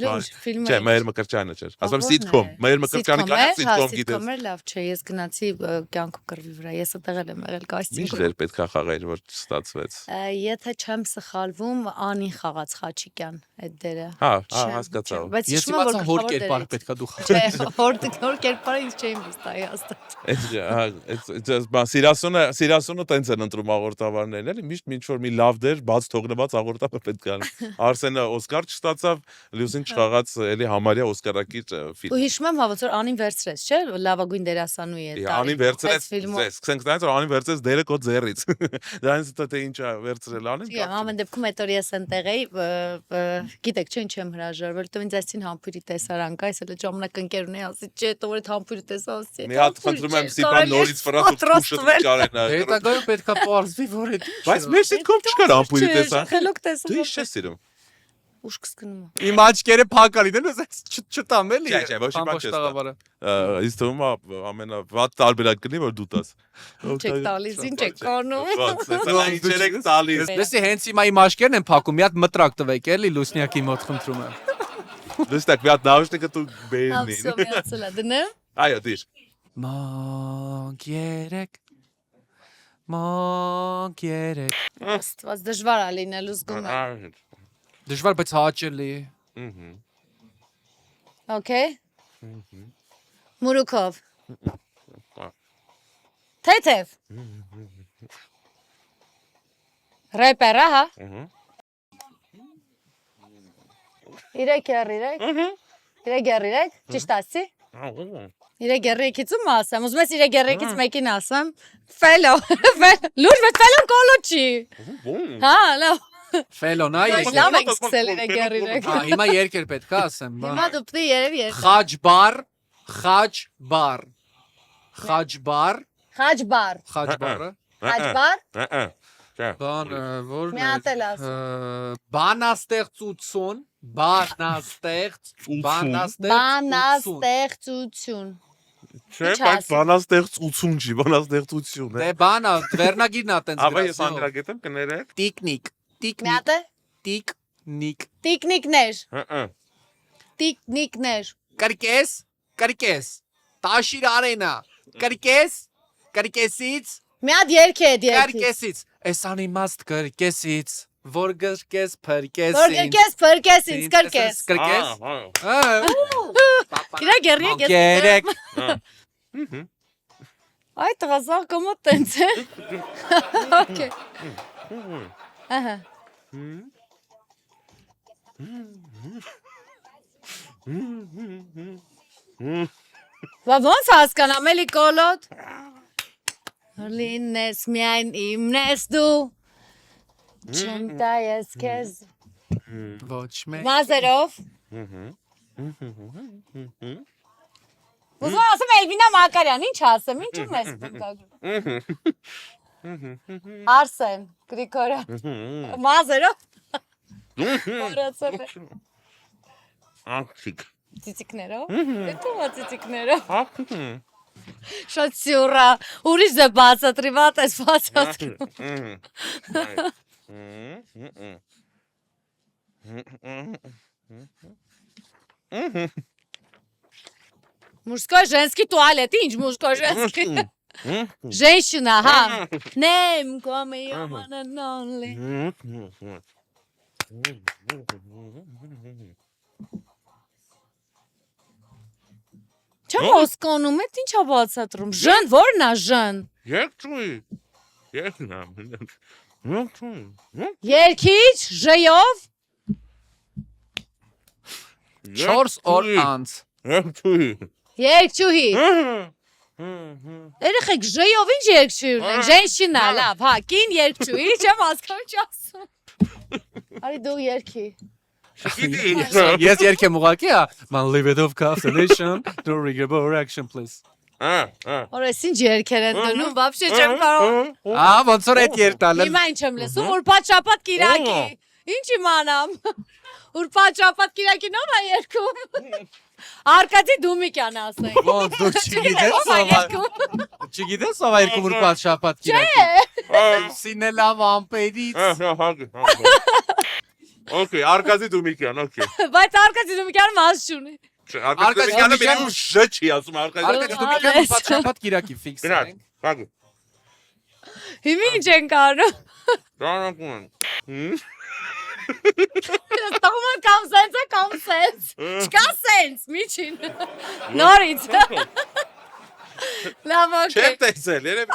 լուրջ ֆիլմը։ Չէ, Մհեր Մկրտչյանը չէր։ Ասում Ո՞րն sitcom, է։ Մհեր Մկրտչյանը կա sitcom գիտես։ Sitcom-ը լավ չէ, ես գնացի կյանքում կռվի վրա, ես այդտեղ եմ եղել Ինչ կաստինգում։ դեր պետքա խաղայր, որ չստացվեց։ Եթե չեմ սխալվում, Անին խաղաց Խաչիկյան այդ դերը։ Հա, Չեմ, հասկացա։ չեմ, Բայց Ես հիշում եմ, իմացա հոր կերպարը դերից- պետքա դու Չէ, հոր կերպարը ինձ չէին վստահի հաստատ։ Սիրասունը տենց են ընտրում աղորդավարներն, էլի միշտ ինչ որ մի լավ դեր, բաց թողնված աղորդավար պետք է անի։ Արսենը Օսկար չստացավ, Լյուսին չխաղաց էլի համարյա Օսկարակիր ֆիլմ։ Ու հիշում եմ, հա ոնց որ Անին վերցրեց, չէ՞, լավագույն դերասանուի է Անին վերցրեց ձեզ, սկսենք նայած որ Անին վերցրեց դերը քո ձեռից։ Դրանից հետո թե ինչա վերցրել Անին։ Չէ, ամեն դեպքում այդ օր ես ընտեղ էի, գիտեք, չէ՞ ինչ եմ հրաժարվել, դու ինձ այսին համբույրի տեսարան կա, այս էլ ժամանակ ընկերուն էի ասի, չէ, տո որ այդ համբույրը տեսա, ասի։ Մի հատ խնդրում եմ Սիփան նորից ֆրատուց քուշը կարենա։ Հետագայում պետքա պարզվի, որ այդ Բայց մեր սիտկոմ չկար ամպույրի տեսա։ Խելոք տեսա։ Դու ինչ ես սիրում։ Ուշ կսկնում։ իմ աչքերը փակալի դեն ուզես չտամ էլի։ Չէ, ոչ մի բան չես տա։ Ինձ թվում է ամենավատ տարբերակ կլինի որ դու տաս։ Չեք տալիս, ինչ եք կանում։ Սա ինչեր եք տալիս։ Լսի հենց հիմա իմ աչքերն են փակում, մի հատ մտրակ տվեք էլի լուսնյակի մոտ խնդրում եմ։ Դստակ մի հատ նավշտիկը դու բերնի։ Ասո միացել է դնեմ։ Այո, դիր։ Մանք երեք Մանք երեք Աստված դժվար է լինելու զգում եմ։ Դժվար բայց հաճելի։ Okay։ Մուրուկով։ Թեթև։ Ռեպերա, հա։ Իրեք երիրեք։ Իրեք երիրեք, ճիշտ ասի։ Իրեք երիրեկից ում ասեմ, ուզում ես իրեք երիրեկից մեկին ասեմ։ Ֆելո, լուրջ մեծ ֆելոն կոլոչի։ Հա, լավ։ Ֆելոն այ Լավ եք սկսել իրեք երիրեք։ Հա, հիմա երկեր պետք է ասեմ, Հիմա դու պետք է երևի երբ։ Խաչբար Խաչբար։ Խաչբարը Խաչբար։ Բան որն Մի հատ էլ ասա։ Բանաստեղծություն Բանաստեղծություն։ Չէ, բայց բանաստեղծություն չի, բանաստեղծություն է։ Դե բանա, վերնագիրն է տենց Աբա ես անդրագետեմ կներեք։ Տիկնիկ Մի հատ է։ Տիկնիկ Տիկնիկներ։ Հը։ Տիկնիկներ։ Կրկես Տաշիր արենա Կրկեսից Մի հատ երգ է դերքի։ Կրկեսից Էս անիմաստ կրկեսից Որ գրկես փրկեսին Որ գրկես փրկեսից կրկես։ Կրկես Իրեք երեք Գերեք Այ տղազաղ կոմոդ տենց է։ Okay։ Ահա։ Բա ոնց հասկանամ էլի կոլոտ։ Լինես միայն իմն ես դու։ Չեմ տա ես քեզ։ Ոչ մեկ Մազերով։ Ուզում ասեմ Էլվինա Մակարյան, ինչ ասեմ, ինչու՞մ ես դու։ Արսեն Գրիգորյան։ Մազերով։ Որացել է։ Աղջիկ։ Ծիծիկներով։ Դու ծիծիկներով։ Աղջիկ։ Շատ սյուրա, ուրիշ է բացատրիվատ ես բացատրիվ։ Мужской, женский туалет, ինչ мужской, женский. Женщина, հա։ Name, come you wanna only. Չեմ հասկանում, այդ ինչա բացատրում։ Ժն, ո՞րն է ժն։ Երկչույի։ Երկչույի։ Երկիչ, ժյով։ 4 օր անց։ Երկչույի։ Երկչուհի։ Երեխեք ժյով ինչ երկչուհի ունենք։ Женщина, լավ, հա, կին երկչուհի, չեմ հասկանում չի ասում։ Արի դու երկի։ Ես երկեմ ուղակի, man leave it of constellation, do regable action please։ Օրես ինչ երկեր են դնում, բաբշե չեմ կարող։ Ոնց որ այդ երտալը։ Հիմա ինչ եմ լսում, ուրբաթ շաբաթ կիրակի։ Ինչ իմանամ։ Ուրբաթ շաբաթ կիրակի նո՞վ է երկում։ Արկադի Դումիկյան ասենք։ Ոնց դու չգիտես ով է երկու ուրբաթ շաբաթ կիրակի։ Սինելավ ամպերից։ Okay, Արկադի Դումիկյան, okay։ Բայց Արկադի Դումիկյանը մաս չունի։ Արկադի Դումիկյանը մի շեչի ասում Արկադի Արկադի Դումիկյան ուրբաթ շաբաթ կիրակի ֆիքս Գնաց, ենք։ հագ։ Հիմա ինչ ենք անում։ Դառնում են։ Տողմա կամ սենսը կամ սենս։ Չկա սենս, միջին։ Նորից։ Լավ, Չեմ օքեյ։ տեսել, երևի։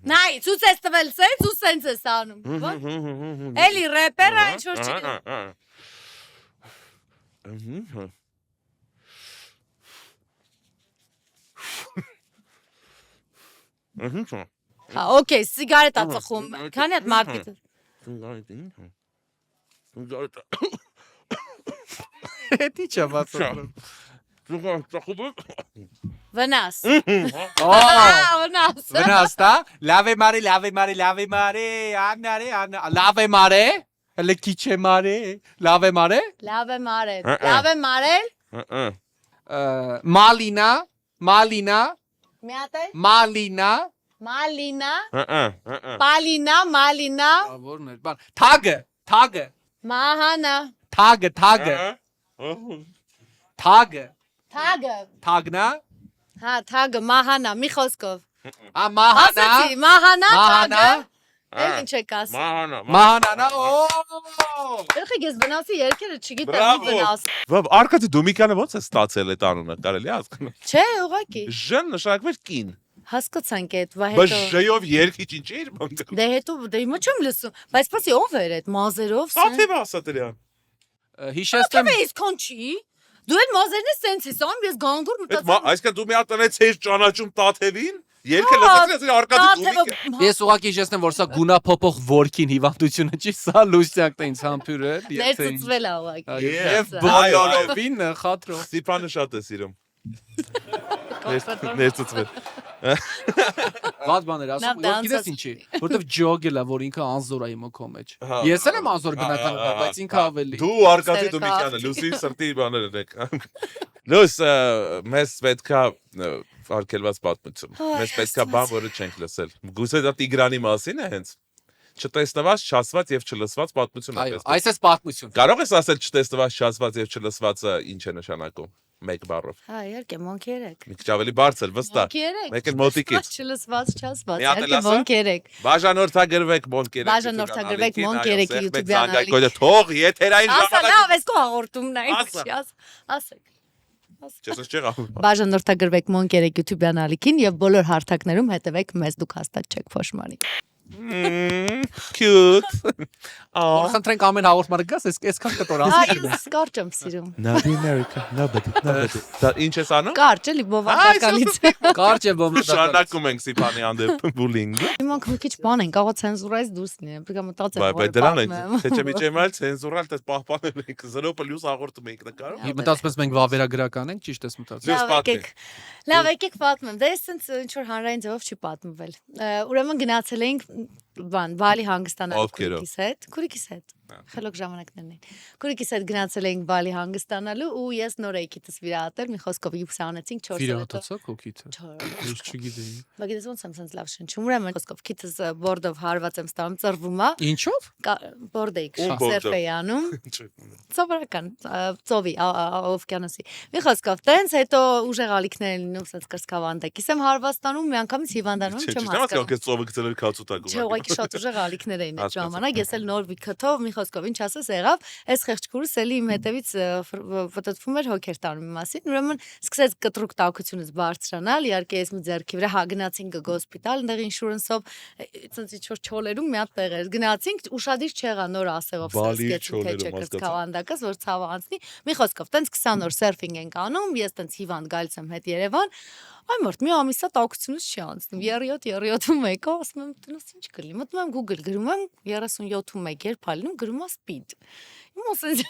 Նայ, ցույց ես տվել սենս ու սենս ես անում։ Էլի ռեպերը ինչ որ չի։ Հա, օքեյ, սիգարետա ծխում։ Քանի հատ մարդիկ։ Էդի չէ բացատրում։ Վնաս։ Օ, Վնաս։ վնաս դա։ Լավե մարի, աննարե, լավե մարե։ Հələ քիչ է մարե։ Լավե մարե։ Լավ է մարել։ Լավ է մարել։ Մալինա։ Մի հատ է։ Մալինա։ Մալինա։ Պալինա, մալինա։ Որն է, բան։ Թագը։ Մահանա։ Թագը։ Թագնա։ Հա, թագը, մահանա, մի խոսքով։ Մահանա։ Ասացի, մահանա, Մահանա։ թագը։ Էլ ինչ եք ասում։ Մահանա, օ։ Երեխեք ես վնասի երկերը չգիտեմ Բրավո։ մի վնաս։ Արկադի Դումիկյանը ո՞նց է ստացել այդ անունը, կարելի է հասկանալ։ Չէ, ուղակի։ Ժն նշանակվեր կին։ Հասկացանք այդ, վա Բայց հետո։ ժյով երկիչ ինչ էր բանկա։ Դե հետո դե հիմա չեմ լսում, բայց սպասի ով էր այդ մազերով։ Սաթև ասատրյան։ Հիշեցեմ Ո՞վ է իսկոն չի։ Դու էլ մազերն ես սենս ես անում, ես գանգուր մտածում։ Այսինքն դու մի հատ տնեց ես ճանաչում Տաթևին, երկը լսեցի Արկադի Դումիկյան։ Ես ուղղակի հիշեցնեմ, որ սա գունափոփող ворքին հիվանդությունը չի, սա լուսյակն է ինձ համբուրել, Ներծծվել է ուղակի։ Եվ բոլորովին խաթրով։ Ստիպանը շատ է սիրում։ Ներծծվել։ Ված բաներ ասում, Նա որ գիտես ինչի, որտեվ ջոգելա, որ ինքը անզոր է իմ քոմեջ։ Ես էլ եմ անզոր բնականաբար, բայց ինքը ավելի։ Դու Արկադի Դումիկյանը, լուսի սրտի բաներն եք։ Լուս, մեզ պետքա արկելված պատմություն։ Մեզ պետքա բան, որը չենք լսել։ Գուցե դա Տիգրանի մասին է հենց։ Չտեսնված, չասված եւ չլսված պատմություն է Այո, պես։ այս է պատմություն։ Կարող ես ասել չտեսնված, չասված եւ չլսվածը ինչ է նշանակում։ Մեկ բառով։ Հա, իհարկե, ոնք երեք։ Մի քիչ ավելի բարձր, վստահ։ Մեկ էլ մոտիկից։ Չլսված, չասված, Մի հատ էլ իհարկե, ասա։ ոնք երեք։ Բաժանորդագրվեք Մոնկ 3։ Բաժանորդագրվեք Մոնկ 3-ի YouTube-յան ալիք։ Գոյա թող եթերային Ասա, ժամանակ։ լավ, ես քո հաղորդումն է, Ասա։ ասեք։ Չես չեղա։ Բաժանորդագրվեք Մոնկ 3 YouTube-յան ալիքին եւ բոլոր հարթակներում հետևեք մեզ, դուք հաստատ չեք փոշմանի։ Cute։ Խնդրենք ամեն հաղորդմանը գաս, այսքան կտոր Հա, ասի։ ես կարճ եմ սիրում։ Not America, nobody։ Դա ինչ ես անում։ Կարճ էլի բովանդականից։ Կարճ է բոմբը։ Շարունակում ենք Սիփանի հանդեպ բուլինգը։ Իմանք մի քիչ բան են, կարող ցենզուրայից դուրս լինեն, բգա մտածել Բայց դրան ենք, թե չմիջեմալ ցենզուրալ դες պահպանել ենք 0+ հաղորդում ենք նկարում։ Մտածում ես մենք վավերագրական ենք, ճիշտ ես մտածում։ Լավ, եկեք պատմեմ։ Դե ես ինձ ինչ որ հանրային ձևով չի պատմվել։ Ուրեմն գնացել էինք բան, Բալի հանգստանալու Ովքեր ով։ քուրիկիս հետ։ Խելոք ժամանակներն էին։ Քուրիկիս հետ գնացել էինք Բալի հանգստանալու ու ես նոր էիքիտս վիրահատել, մի խոսքով ուսանեցինք 4 տարի հետո։ Վիրահատացա կոքիթը։ Ես չգիտեի։ Բայց ոնց եմ sense լավ շնչում, ուրեմն խոսքով քիթս բորդով հարված եմ ստանում, ծրվում է, Ինչով։ բորդեիք Ում բորդով։ սերֆեյանում, սովորական ծովի օվկիանոսի։ Մի խոսքով, տենց հետո ուժեղ ալիքներ են լինում, sense կրսկավանդակից եմ հարված ստանում, միանգամից հիվանդանում չեմ հասկանում։ Ես ծովը գցել քացուտակ։ Չէ, ուղղակի շատ ուժեղ ալիքներ էին այդ ժամանակ, ես էլ նոր վիքթով մի խոսքով ինչ ասես եղավ, այս խեղճքուրս էլի իմ հետևից ֆտոտվում էր հոգեր տանում իմ մասին, ուրեմն սկսեց կտրուկ տաքությունս բարձրանալ, իհարկե ես մի ձեռքի վրա գնացինք գոսպիտալ, այնտեղ ինշուրենսով, ցած ինչ-որ չոլերում մի հատ տեղ էր, գնացինք, ուշադիր չեղա նոր ասեղով սկսեցին թե չէ կրծքավանդակս, որ ցավը անցնի, մի խոսքով, տենց 20 օր սերֆինգ ենք անում, ես տենց հիվանդ գալիս եմ հետ Երևան, այ մարդ մի ամիսա տաքությունս չի անցնում, 37-1 ասում եմ, տնոց ինչ կլինի, մտնում եմ Google, գրում եմ 37-1 երբ ալնում, գրում եմ speed։ Իմ ասես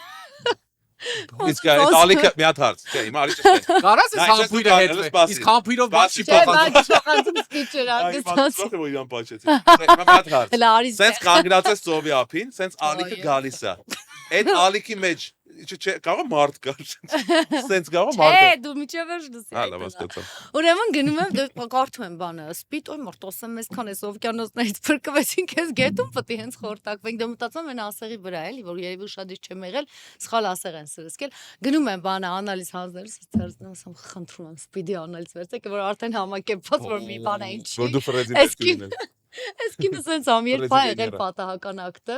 Իսկ այդ ալիքը մի հատ հարց, չէ, հիմա արի չստեն։ Կարաս ես Նայ, համբույրը ես հետ։ սպասի։ Իսկ համբույրով ոչ չի Չէ, փոխանցում։ բայց փոխանցում speed չէր Այ անգստացի։ մատուցող որ իրան պաչեցի։ Հիմա մի հատ հարց։ Հələ արի Սենց կանգնած ես ծովի ափին, սենց ալիքը Այո։ գալիս է։ Այդ ալիքի մեջ չէ, կարող է մարդ կար։ Սենց կարող է մարդ։ Չէ, դու միջև ես լսի։ Հա, լավ հասկացա։ Ուրեմն գնում եմ կարդում եմ բանը, speed, օй մարդ, ասեմ այսքան էս օվկիանոսներից փրկվեցինք, ես գետում պետք է հենց խորտակվենք, դե մտածում եմ ասեղի վրա էլի, որ երևի ուշադիր չեմ եղել, սխալ ասեղ են սրսկել։ Գնում եմ բանը անալիզ հանձնելուց, ծերծնում եմ, խնդրում եմ speed-ի անալիզ վերցեք, որ արդեն համակերպված որ մի բան է ինչի։ Որ դու ֆրեզի մեջ կլինես։ Այս կինը սենց ամիր Ֆրեզի պա եղել գեներա։ պատահական ակտը։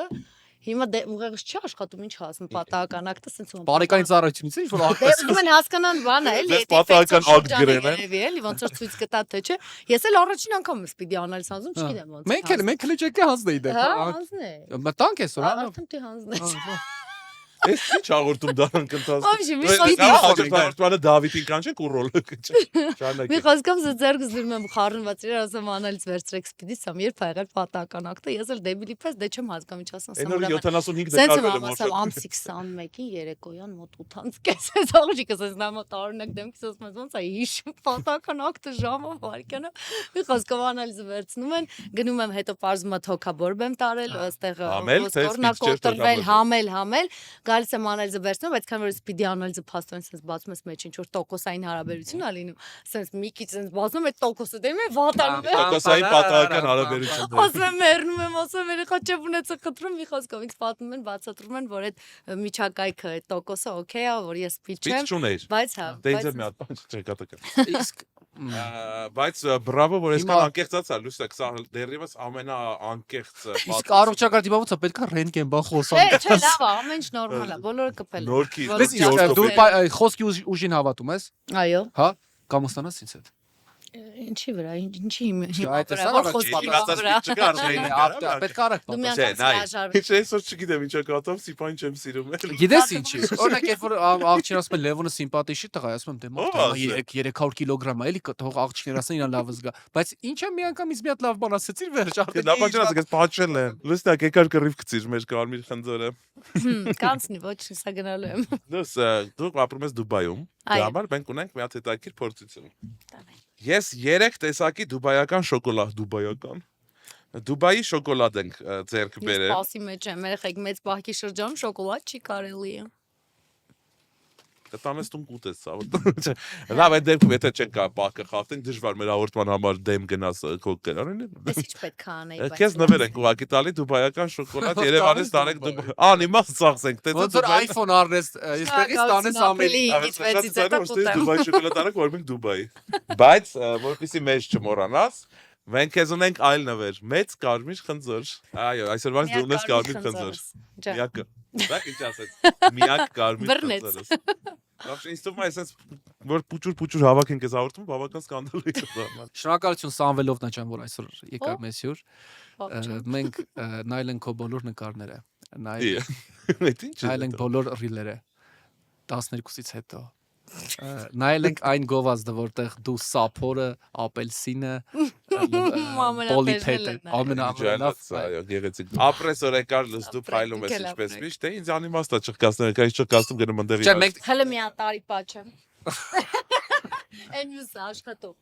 Հիմա դե ուղեղս չի աշխատում, ինչ ասում, պատահական ակտը սենց ում։ Բարեկային ծառայությունից ինչ որ Դե ուզում են հասկանան բանը էլի, Դες պատահական ակտ գրել են։ Էլի ոնց որ ցույց կտա թե չէ։ Ես էլ առաջին անգամ եմ սպիդի անալիզ հանձնում, չգիտեմ ոնց։ Մենք էլ չեկե հանձնեի դե։ Հա, հանձնե։ Մտանք այսօր, հա։ Արդեն դու հանձնես։ Ես ինչ հաղորդում դրանք ընթաց։ Ոբշի, մի խոսքով հաղորդումը Դավիթին կանչենք ու ռոլը կճ։ մի Շարունակեք։ խոսքով ձերքս դնում եմ խառնված իրար ասում անալիզ վերցրեք սպիդից, ամ երբ ա եղել պատահական ակտը, ես էլ դեբիլի պես դե չեմ հասկանում ինչ ասեմ, Այն օրը 75 Սենց դեկարվել եմ եմ ասում ոչ։ ամսի 21-ին երեկոյան մոտ 8-ից կես ես աղջիկս ես նամա տարօրինակ դեմքից ասում ես ոնց է հիշում պատահական ակտը ժամը վարկյանը մի խոսքով անալիզը վերցնում են գնում եմ հետո պարզում եմ թոքաբորբ եմ տարել այստեղ Համել, թե կորնակոտրվել համել գալիս եմ անալիզը վերցնում բայց քան որ սպիդի անալիզը փաստորեն sense բացում ես մեջ ինչ որ տոկոսային հարաբերություն ա լինում sense մի քիչ sense բացում է տոկոսը դեմ է վատանում է Տոկոսային պատահական հարաբերություն։ ասում եմ մեռնում եմ ասում երեխա չեմ ունեցա խտրում մի խոսքով ինձ պատմում են բացատրում են որ այդ միջակայքը այդ տոկոսը օքեյ է որ ես սպիդ Պիչ չեմ չունեիր։ բայց հա Դե ինձ էլ մի հատ բան չեկա տակա։ Իսկ Բայց բրավո որ Հիմա- այսքան անկեղծացա, լույսը սա դեռևս ամենաանկեղծ իսկ առողջական դիպավոցը պետքա ռենտգեն բան Չէ, խոսալ։ չէ, լավ է, ամեն ինչ նորմալ է, բոլորը կպել են։ Նորքի Բոլորը Լսի, իսկ դու Նորքի խոսքի ուժին հավատում ես, Այո, հա? Կամ ստանաս ինձ հետ։ ինչի վրա, ինչի հիմա Այդ վրա, էսա որ առաջին խոսքի իմաստած վրա։ չկա, արժեին Պետք է արեք Դու մի պատասխան։ անգամ նայ, հրաժարվի։ Ինչ այսօր չգիտեմ ինչա կատամ, սիպայն չեմ սիրում էլ։ Գիտես ինչի։ Օրինակ երբ որ աղջիկն ասում է Լևոնը սիմպաթի չի տղա, ասում եմ դե Ո՞վ մոտ ասել։ 300 կիլոգրամ է, էլի թող աղջիկներ ասեն իրան լավ զգա։ Բայց ինչա մի անգամից մի հատ լավ բան ասեցիր վերջ արդեն։ Դա բանջանած ես փաչել եմ։ Լստակ եկար կռիվ գցիր մեր կարմիր խնձորը։ Կանցնի, ոչ սա գնալու եմ։ Դու ապրում ես Դուբայում։ Դրա Այո։ համար մենք ունենք մի հատ հետաքրքիր փորձություն։ Ես 3 տեսակի դուբայական շոկոլադ Դուբայի շոկոլադ ենք ձեռք Ես բերել։ սպասի մեջ եմ, երեխեք մեծ բահքի շրջանում շոկոլադ չի կարելի է։ Կտանես տուն կուտես ցավը։ Լավ, այդ դեպքում եթե չենք կարող պահքը խախտենք, դժվար մեր հաղորդման համար դեմ գնաս քո կերարին։ Ես ինչ պետք է անեի, Քեզ նվեր ենք ուղակի տալի դուբայական շոկոլադ Երևանից տանենք Դուբայ։ Անիմաստ ծախսենք, տես Ոնց որ iPhone առնես, այստեղից տանես ամելի։ Դուբայ շոկոլադ տանենք որ մենք Դուբայի։ Բայց որպեսի մեզ չմոռանաս, մենք քեզ ունենք այլ նվեր, մեծ կարմիր խնձոր։ Այո, այսօրվանից դու ունես կարմիր խնձոր։ Միակ։ Դա ինչ ասած։ Միակ կարմիր Բռնեց։ խնձորը։ Լավ, ինձ թվում է այսպես որ պուճուր հավաքենք այս հաղորդում, բավական սկանդալի է դառնալ։ Շնորհակալություն Սամվելովնա ջան, որ այսօր եկար Ո՞վ։ մեզ հյուր։ Ո՞վ։ Մենք նայել ենք քո բոլոր նկարները։ Այդ ինչ Նայել ենք բոլոր ռիլերը 12-ից հետո։ Նայել ենք այն գովազդը, որտեղ դու սափորը, ապելսինը, պոլիփետը, ամենալավ։ այո, գեղեցիկ։ Ապրեսոր եկար լստու փայլում ես ինչպես միշտ, թե ինձ անիմաստ է չկասնում, եկա չկասնում գնում ընդդեղի։ Չէ, մենք Հələ մի հատ տարի պաչեմ։ Այն մյուս աշխատող։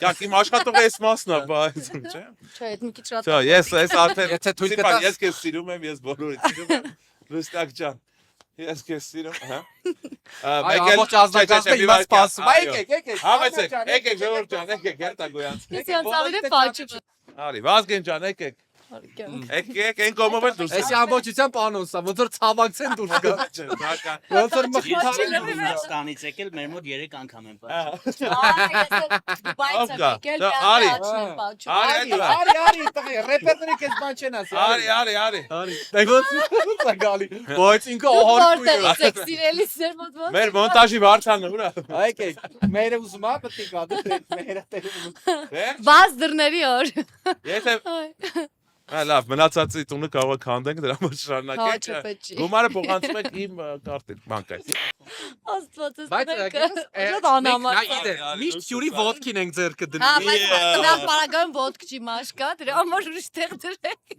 Գակ իմ աշխատող էս մասն է, բայց չէ։ Չէ, այդ մի քիչ շատ։ Չէ, ես արդեն Եթե թույլ Սիպան, կտաս- ես քեզ սիրում եմ, ես բոլորիդ սիրում եմ։ Լուսնակ ջան։ Ես քեզ սիրում, հա։ Այ ամբողջ ազնագազմը հիմա սպասում։ Եկեք։ Համեցեք, եկեք ժողովուրդ ջան, եկեք Գերտա Գոյանց։ Ես անցալի պաճը։ Արի, Վազգեն ջան, եկեք։ Եկեք, այն կողմով էլ դուրս։ Էսի ամբողջության պանոնս է, ոնց որ ցավակցեն դուրս գա։ Բական։ Ոնց որ Ես մխիթարեն։ Հայաստանից եկել մեր մոտ 3 անգամ են պատճառ։ Արի, տղա, ռեպերտորի քեզ բան չեն ասի։ Արի։ Դե ոնց է գալի։ Բայց ինքը ահարկույն է։ Որտեղ սեքսիրելի սեր մոտ ոնց։ Մեր մոնտաժի վարչանը ուրա։ Եկեք, մերը ուզում ա պետք է գա, մերը տեղ։ Բաց դռների օր։ Եթե լավ, մնացածի տունը կարող է քանդենք, դրա համար շարունակենք։ Հա, չպետք չի։ Գումարը փոխանցում եք իմ կարտին, բանկայից։ Աստված, Բայց շատ անհամար։ միշտ հյուրի ոդկին ենք ձերքը Հա, դնում։ բայց նա պարագայում ոդկ չի մաշկա, դրա համար ուրիշ տեղ դրեք։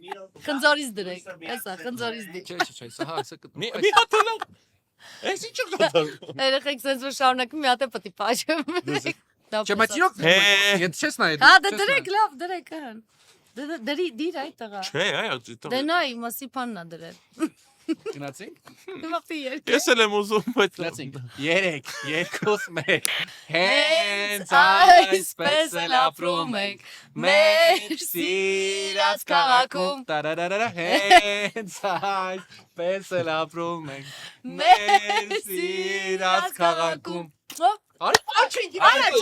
Խնձորից դրեք։ Էսա, խնձորից դի։ Չէ, սա հա, սա Մի հատ լավ։ Էս ինչ կդառնա։ Երեխեք sense որ շարունակում մի հատ է պետք է պաճեմ։ Չէ, բայց իրոք եթե չես նայել։ Հա, դե դրեք, լավ, դրեք հան։ Դրի դիր այդ տղա։ Չէ, այո, Դե նա իմը սիփանն է դրել։ Գնացինք։ Դիմացի երկ։ ես էլ եմ ուզում, բայց Գնացինք։ 3, 2, 1։ Հենց այսպես էլ ապրում ենք մեր սիրած քաղաքում։ Տարարարարա հենց այսպես էլ ապրում ենք մեր սիրած քաղաքում։ Արի, աչին, իրար։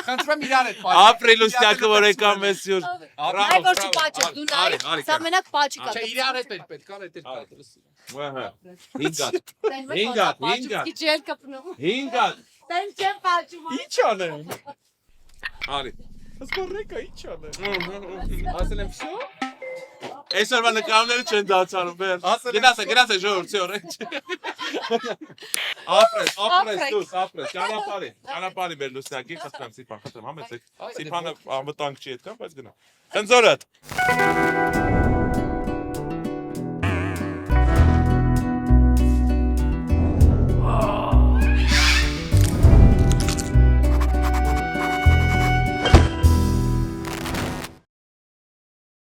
Խնդրեմ իրար հետ պայ։ ապրիլուսյակը որ եկա մեզ սյուր։ Այ որ չպաճը, դու նայ, սա մենակ պաճի կա։ Չէ, իրար հետ պետք է կա։ Ահա։ 5 հատ։ Քիչ էլ կպնում։ 5 հատ։ Տեն չեմ պաճում։ Ինչ անեմ։ Արի։ Ասկորեկա ինչ անեմ։ Ասել եմ վсё։ Այսօրվա նկարները չեն դարձանում, բեր։ Գնացե ժողովրդի օրենք։ Ապրես դուս, ապրես։ Ճանապարհի մեր լուսնակի խնդրեմ Սիփան, համեցեք։ Սիփանը անվտանգ չի այդքան, բայց գնա։ Խնձորդ։